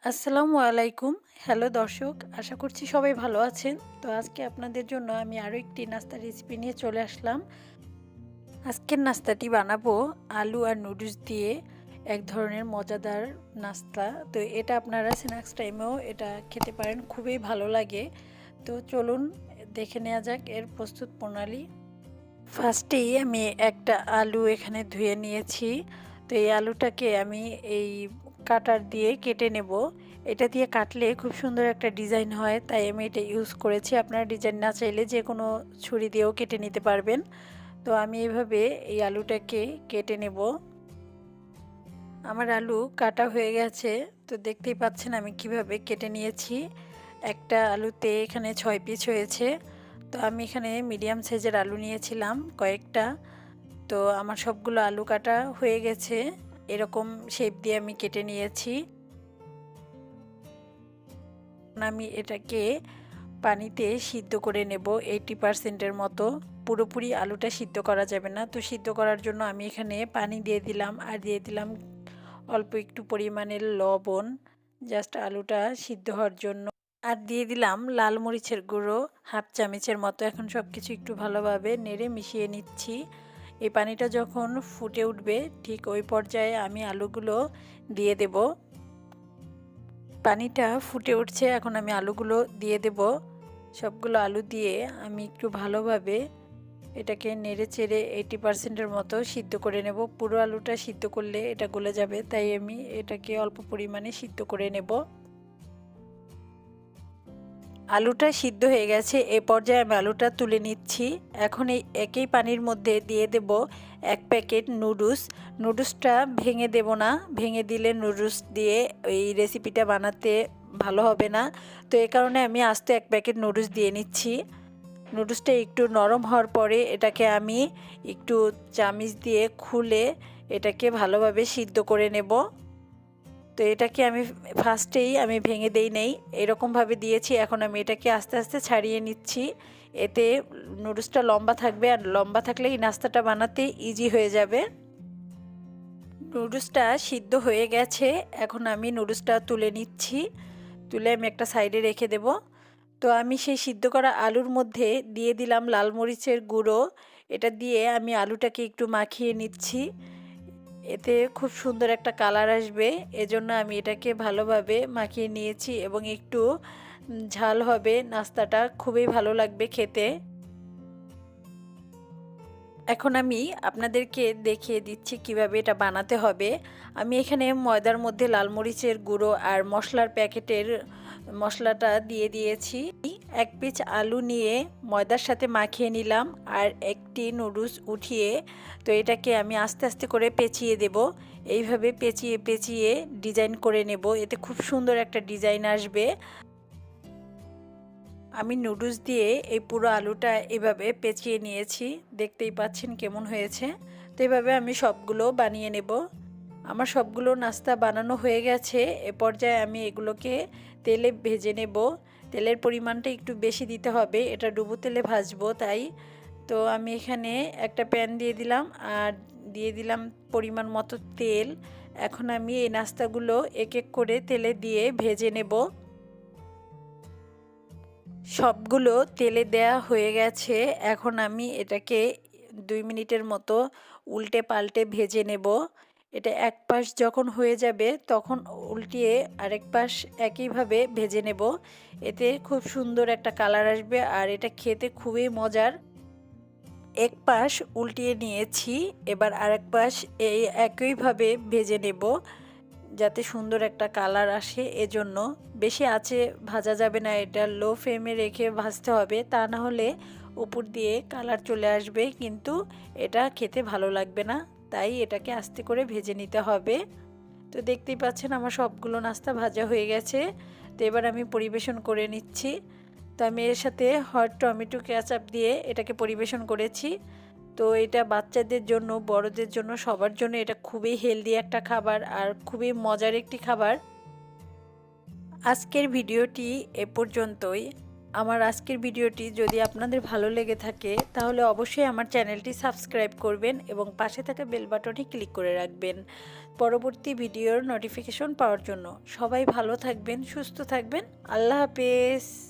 আসসালামু আলাইকুম। হ্যালো দর্শক, আশা করছি সবাই ভালো আছেন। তো আজকে আপনাদের জন্য আমি আরও একটি নাস্তার রেসিপি নিয়ে চলে আসলাম। আজকের নাস্তাটি বানাবো আলু আর নুডলস দিয়ে, এক ধরনের মজাদার নাস্তা। তো এটা আপনারা স্ন্যাক্স টাইমেও এটা খেতে পারেন, খুবই ভালো লাগে। তো চলুন দেখে নেওয়া যাক এর প্রস্তুত প্রণালী। ফার্স্টেই আমি একটা আলু এখানে ধুয়ে নিয়েছি। তো এই আলুটাকে আমি এই কাটার দিয়ে কেটে নেব। এটা দিয়ে কাটলে খুব সুন্দর একটা ডিজাইন হয়, তাই আমি এটা ইউজ করেছি। আপনারা ডিজাইন না চাইলে যে কোনো ছুরি দিয়েও কেটে নিতে পারবেন। তো আমি এভাবে এই আলুটাকে কেটে নেব। আমার আলু কাটা হয়ে গেছে। তো দেখতেই পাচ্ছেন আমি কিভাবে কেটে নিয়েছি। একটা আলুতে এখানে 6 পিস হয়েছে। তো আমি এখানে মিডিয়াম সাইজের আলু নিয়েছিলাম কয়েকটা। তো আমার সবগুলো আলু কাটা হয়ে গেছে, এরকম শেপ দিয়ে আমি কেটে নিয়েছি। আমি এটাকে পানিতে সিদ্ধ করে নেব 80%-এর মতো। পুরোপুরি আলুটা সিদ্ধ করা যাবে না, তো সিদ্ধ করার জন্য আমি এখানে পানি দিয়ে দিলাম, আর দিয়ে দিলাম অল্প একটু পরিমাণের লবণ, জাস্ট আলুটা সিদ্ধ হওয়ার জন্য। আর দিয়ে দিলাম লাল মরিচের গুঁড়ো হাফ চামচের মতো। এখন সব কিছু একটু ভালোভাবে নেড়ে মিশিয়ে নিচ্ছি। এই পানিটা যখন ফুটে উঠবে ঠিক ওই পর্যায়ে আমি আলুগুলো দিয়ে দেব। পানিটা ফুটে উঠছে, এখন আমি আলুগুলো দিয়ে দেব। সবগুলো আলু দিয়ে আমি একটু ভালোভাবে এটাকে নেড়ে চেড়ে 80%-এর মতো সিদ্ধ করে নেব। পুরো আলুটা সিদ্ধ করলে এটা গলে যাবে, তাই আমি এটাকে অল্প পরিমাণে সিদ্ধ করে নেব। আলুটা সিদ্ধ হয়ে গেছে, এ পর্যায়ে আমি আলুটা তুলে নিচ্ছি। এখন এই একই পানির মধ্যে দিয়ে দেব 1 প্যাকেট নুডলস। নুডলসটা ভেঙে দেব না, ভেঙে দিলে নুডলস দিয়ে এই রেসিপিটা বানাতে ভালো হবে না। তো এই কারণে আমি আস্তে 1 প্যাকেট নুডলস দিয়ে নিচ্ছি। নুডলসটা একটু নরম হওয়ার পরে এটাকে আমি একটু চামচ দিয়ে খুলে এটাকে ভালোভাবে সিদ্ধ করে নেব। তো এটাকে আমি ফার্স্টেই আমি ভেঙে দেই নেই, এরকমভাবে দিয়েছি। এখন আমি এটাকে আস্তে আস্তে ছাড়িয়ে নিচ্ছি। এতে নুডলসটা লম্বা থাকবে, আর লম্বা থাকলে এই নাস্তাটা বানাতে ইজি হয়ে যাবে। নুডলসটা সিদ্ধ হয়ে গেছে, এখন আমি নুডলসটা তুলে নিচ্ছি। তুলে আমি একটা সাইডে রেখে দেব। তো আমি সেই সিদ্ধ করা আলুর মধ্যে দিয়ে দিলাম লাল মরিচের গুঁড়ো। এটা দিয়ে আমি আলুটাকে একটু মাখিয়ে নিচ্ছি। এতে খুব সুন্দর একটা কালার আসবে, এজন্য আমি এটাকে ভালোভাবে মাখিয়ে নিয়েছি। এবং একটু ঝাল হবে, নাস্তাটা খুবই ভালো লাগবে খেতে। এখন আমি আপনাদেরকে দেখিয়ে দিচ্ছি কিভাবে এটা বানাতে হবে। আমি এখানে ময়দার মধ্যে লাল মরিচের গুঁড়ো আর মশলার প্যাকেটের মশলাটা দিয়ে দিয়েছি। 1 পিস আলু নিয়ে ময়দার সাথে মাখিয়ে নিলাম, আর একটি নুডলস উঠিয়ে তো এটাকে আমি আস্তে আস্তে করে পেঁচিয়ে দেব। এইভাবে পেঁচিয়ে পেঁচিয়ে ডিজাইন করে নেব, এতে খুব সুন্দর একটা ডিজাইন আসবে। আমি নুডলস দিয়ে এই পুরো আলুটা এভাবে পেঁচিয়ে নিয়েছি, দেখতেই পাচ্ছেন কেমন হয়েছে। তো এভাবে আমি সবগুলো বানিয়ে নেব। আমার সবগুলো নাস্তা বানানো হয়ে গেছে। এ পর্যায়ে আমি এগুলোকে তেলে ভেজে নেব। তেলের পরিমাণটা একটু বেশি দিতে হবে, এটা ডুবো তেলে ভাজবো তাই। তো আমি এখানে একটা প্যান দিয়ে দিলাম, আর দিয়ে দিলাম পরিমাণ মতো তেল। এখন আমি এই নাস্তাগুলো এক এক করে তেলে দিয়ে ভেজে নেব। সবগুলো তেলে দেয়া হয়ে গেছে, এখন আমি এটাকে 2 মিনিটের মতো উল্টে পাল্টে ভেজে নেব। এটা এক পাশ যখন হয়ে যাবে তখন উল্টিয়ে আরেক পাশ একইভাবে ভেজে নেব। এতে খুব সুন্দর একটা কালার আসবে, আর এটা খেতে খুবই মজার। এক পাশ উল্টিয়ে নিয়েছি, এবার আরেক পাশ এই একইভাবে ভেজে নেব, যাতে সুন্দর একটা কালার আসে। এজন্য বেশি আঁচে ভাজা যাবে না, এটা লো ফ্লেমে রেখে ভাজতে হবে, তা না হলে উপর দিয়ে কালার চলে আসবে, কিন্তু এটা খেতে ভালো লাগবে না। তাই এটাকে আস্তে করে ভেজে নিতে হবে। তো দেখতেই পাচ্ছেন আমার সবগুলো নাস্তা ভাজা হয়ে গেছে। তো এবার আমি পরিবেশন করে নিচ্ছি। তো আমি এর সাথে হট টমেটো কেচাপ দিয়ে এটাকে পরিবেশন করেছি। তো এটা বাচ্চাদের জন্য, বড়দের জন্য, সবার জন্য এটা খুবই হেলদি একটা খাবার, আর খুবই মজার একটি খাবার। আজকের ভিডিওটি এ পর্যন্তই। আমার আজকের ভিডিওটি যদি আপনাদের ভালো লেগে থাকে তাহলে অবশ্যই আমার চ্যানেলটি সাবস্ক্রাইব করবেন এবং পাশে থাকা বেল বাটনে ক্লিক করে রাখবেন পরবর্তী ভিডিওর নোটিফিকেশন পাওয়ার জন্য। সবাই ভালো থাকবেন, সুস্থ থাকবেন। আল্লাহ হাফেজ।